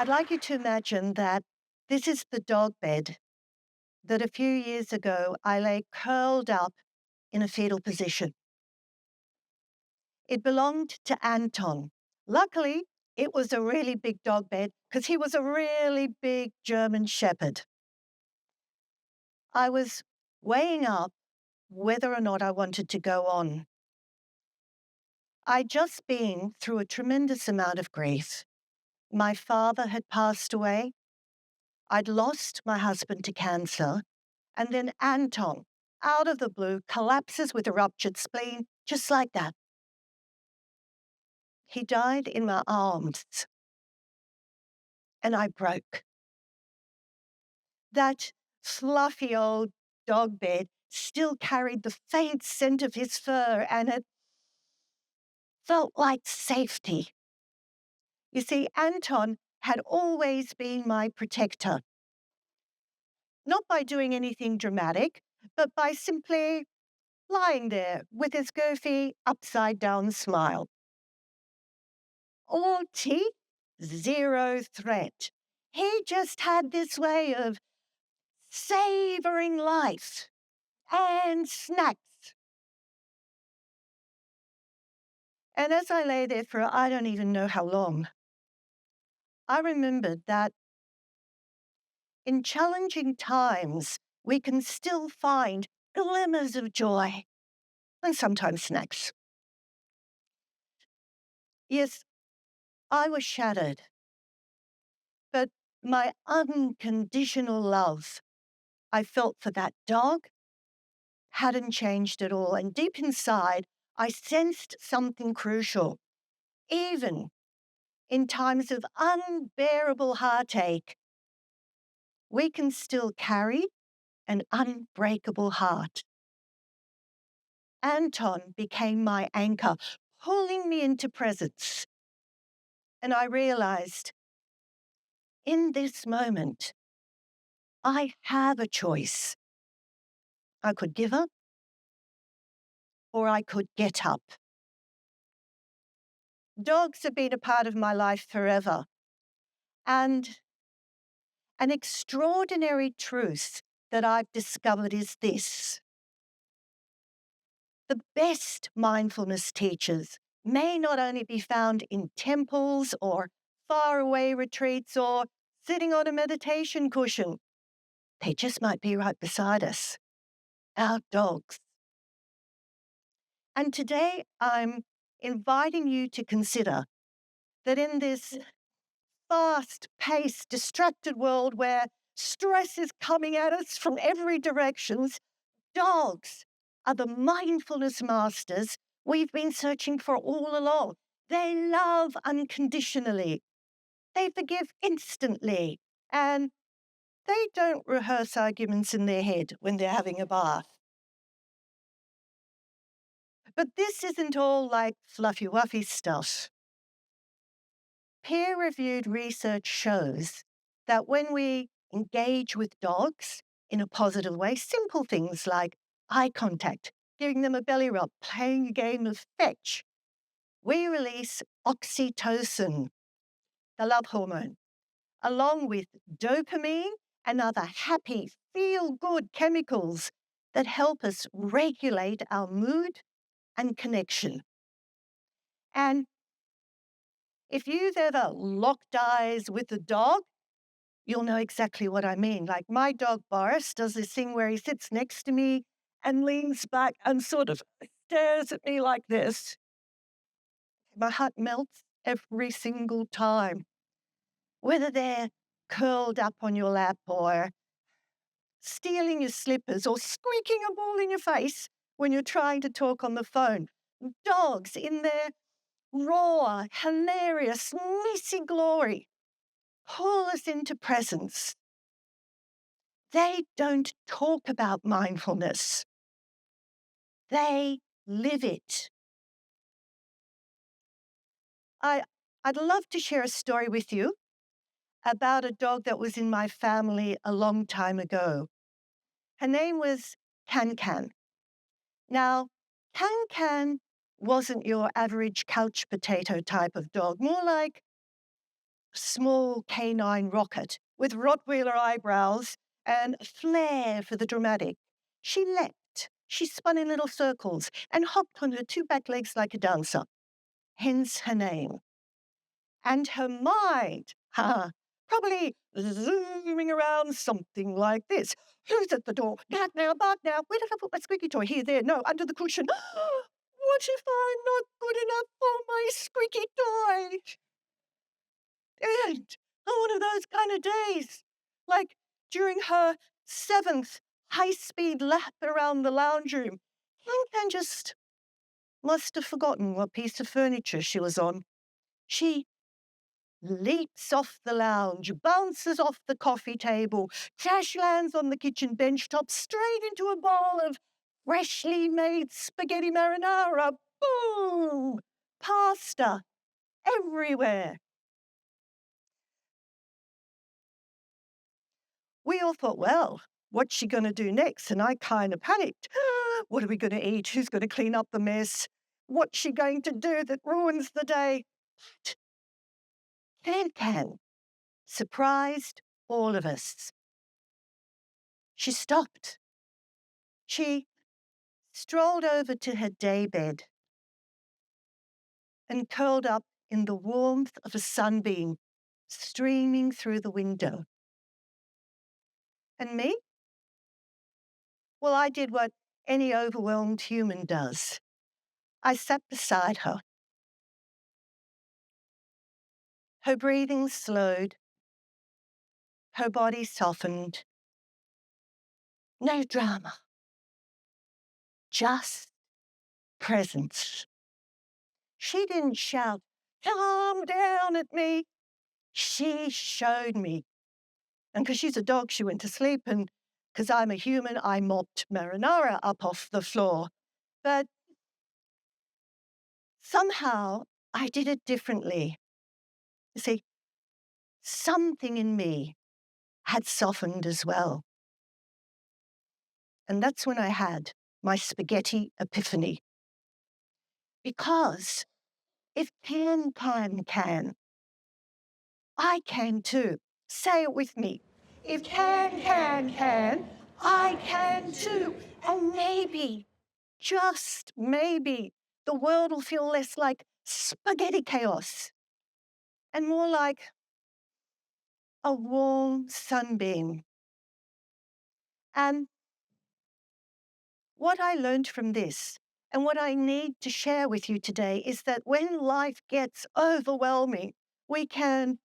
I'd like you to imagine that this is the dog bed that a few years ago I lay curled up in a fetal position. It belonged to Anton. Luckily, it was a really big dog bed because he was a really big German shepherd. I was weighing up whether or not I wanted to go on. I'd just been through a tremendous amount of grief. My father had passed away. I'd lost my husband to cancer. And then Anton, out of the blue, collapses with a ruptured spleen, just like that. He died in my arms, and I broke. That fluffy old dog bed still carried the faint scent of his fur, and it felt like safety. You see, Anton had always been my protector, not by doing anything dramatic, but by simply lying there with his goofy upside-down smile. All teeth, zero threat. He just had this way of savouring life and snacks. And as I lay there for I don't even know how long, I remembered that in challenging times, we can still find glimmers of joy and sometimes snacks. Yes, I was shattered, but my unconditional love I felt for that dog hadn't changed at all. And deep inside, I sensed something crucial. Even in times of unbearable heartache, we can still carry an unbreakable heart. Anton became my anchor, pulling me into presence. And I realized in this moment, I have a choice. I could give up or I could get up. Dogs have been a part of my life forever. And an extraordinary truth that I've discovered is this. The best mindfulness teachers may not only be found in temples or faraway retreats or sitting on a meditation cushion. They just might be right beside us, our dogs. And today I'm inviting you to consider that in this fast-paced, distracted world where stress is coming at us from every direction, dogs are the mindfulness masters we've been searching for all along. They love unconditionally. They forgive instantly. And they don't rehearse arguments in their head when they're having a bath. But this isn't all like fluffy-wuffy stuff. Peer-reviewed research shows that when we engage with dogs in a positive way, simple things like eye contact, giving them a belly rub, playing a game of fetch, we release oxytocin, the love hormone, along with dopamine and other happy, feel-good chemicals that help us regulate our mood and connection. And if you've ever locked eyes with a dog, you'll know exactly what I mean. Like my dog Boris does this thing where he sits next to me and leans back and sort of stares at me like this. My heart melts every single time. Whether they're curled up on your lap or stealing your slippers or squeaking a ball in your face when you're trying to talk on the phone. Dogs in their raw, hilarious, messy glory pull us into presence. They don't talk about mindfulness. They live it. I'd love to share a story with you about a dog that was in my family a long time ago. Her name was Can. Now, Can wasn't your average couch potato type of dog, more like small canine rocket with Rottweiler eyebrows and a flair for the dramatic. She leapt, she spun in little circles and hopped on her two back legs like a dancer, hence her name. And her mind, probably zooming around something like this. Who's at the door? Bark now, bark now. Where did I put my squeaky toy? Here, there, no, under the cushion. What if I'm not good enough for my squeaky toy? And on one of those kind of days, like during her 7th high-speed lap around the lounge room, Can just must have forgotten what piece of furniture she was on. She leaps off the lounge, bounces off the coffee table, crash lands on the kitchen bench top, straight into a bowl of freshly made spaghetti marinara. Boom! Pasta everywhere. We all thought, well, what's she going to do next? And I kind of panicked. What are we going to eat? Who's going to clean up the mess? What's she going to do that ruins the day? Can surprised all of us. She stopped. She strolled over to her daybed and curled up in the warmth of a sunbeam streaming through the window. And me? Well, I did what any overwhelmed human does. I sat beside her. Her breathing slowed. Her body softened. No drama. Just presence. She didn't shout, "Calm down" at me. She showed me. And because she's a dog, she went to sleep. And because I'm a human, I mopped marinara up off the floor. But somehow I did it differently. You see, something in me had softened as well. And that's when I had my spaghetti epiphany. Because if can, I can too. Say it with me. If can, I can too. And maybe, just maybe, the world will feel less like spaghetti chaos and more like a warm sunbeam. And what I learned from this and what I need to share with you today is that when life gets overwhelming, we can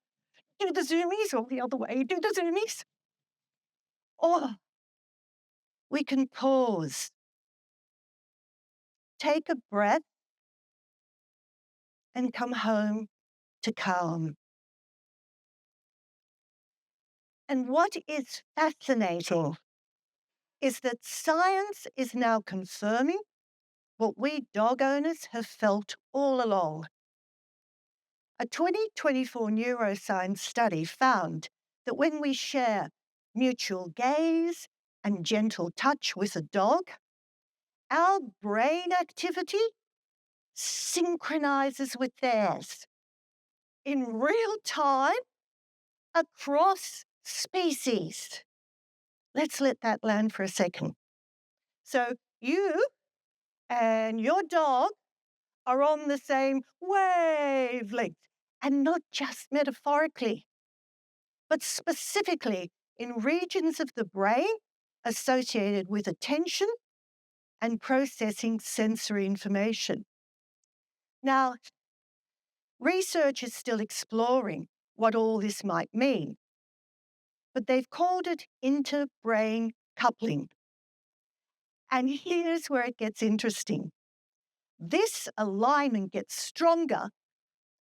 do the zoomies or the other way, do the zoomies. Or we can pause, take a breath, and come home to calm. And what is fascinating is that science is now confirming what we dog owners have felt all along. A 2024 neuroscience study found that when we share mutual gaze and gentle touch with a dog, our brain activity synchronizes with theirs in real time across species. Let's let that land for a second. So you and your dog are on the same wavelength, and not just metaphorically, but specifically in regions of the brain associated with attention and processing sensory information. Now, research is still exploring what all this might mean, but they've called it inter-brain coupling. And here's where it gets interesting. This alignment gets stronger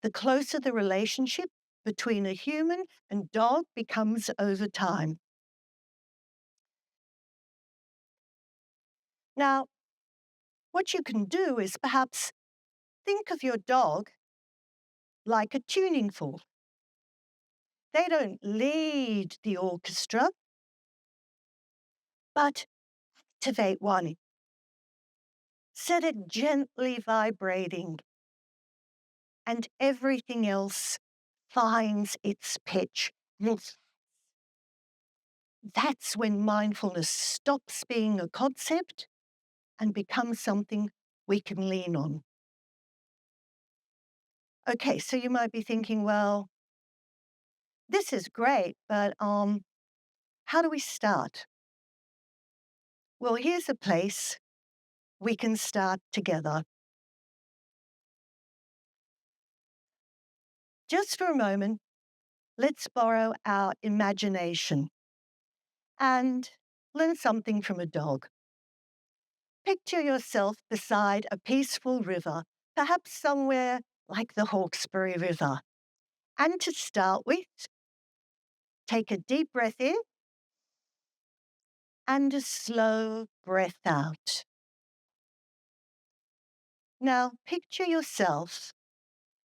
the closer the relationship between a human and dog becomes over time. Now, what you can do is perhaps think of your dog like a tuning fork. They don't lead the orchestra, but activate one. Set it gently vibrating, and everything else finds its pitch. That's when mindfulness stops being a concept and becomes something we can lean on. Okay, so you might be thinking, well, this is great, but how do we start? Well, here's a place we can start together. Just for a moment, let's borrow our imagination and learn something from a dog. Picture yourself beside a peaceful river, perhaps somewhere like the Hawkesbury River. And to start with, take a deep breath in and a slow breath out. Now, picture yourself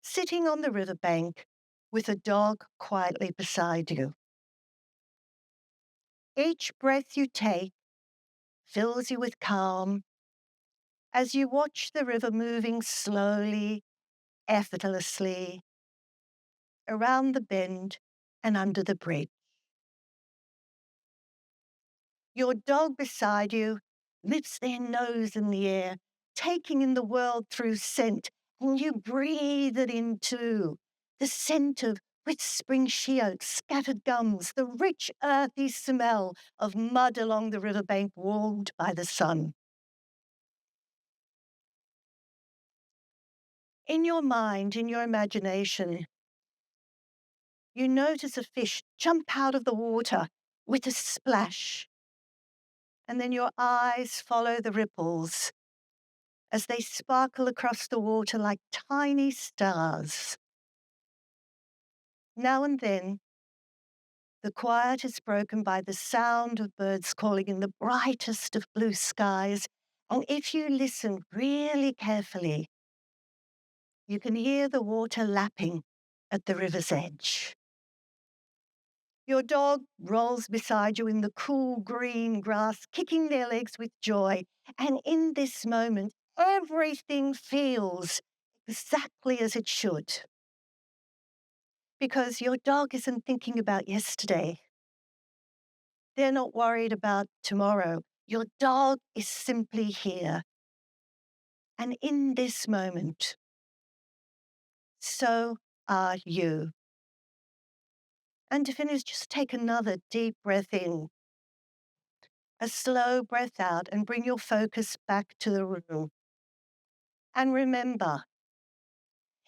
sitting on the riverbank with a dog quietly beside you. Each breath you take fills you with calm as you watch the river moving slowly, effortlessly around the bend and under the bridge. Your dog beside you lifts their nose in the air, taking in the world through scent, and you breathe it in too. The scent of whispering sheoaks, scattered gums, the rich earthy smell of mud along the riverbank warmed by the sun. In your mind, in your imagination, you notice a fish jump out of the water with a splash, and then your eyes follow the ripples as they sparkle across the water like tiny stars. Now and then, the quiet is broken by the sound of birds calling in the brightest of blue skies, and if you listen really carefully, you can hear the water lapping at the river's edge. Your dog rolls beside you in the cool green grass, kicking their legs with joy. And in this moment, everything feels exactly as it should. Because your dog isn't thinking about yesterday. They're not worried about tomorrow. Your dog is simply here. And in this moment, so are you. And to finish, just take another deep breath in, a slow breath out, and bring your focus back to the room. And remember,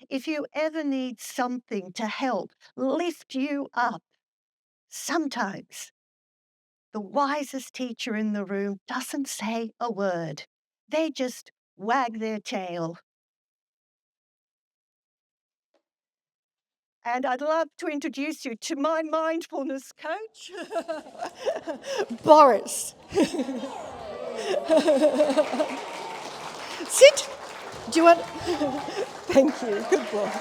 if you ever need something to help lift you up, sometimes the wisest teacher in the room doesn't say a word. They just wag their tail. And I'd love to introduce you to my mindfulness coach, Boris. Sit. Do you want? Thank you. Good boy.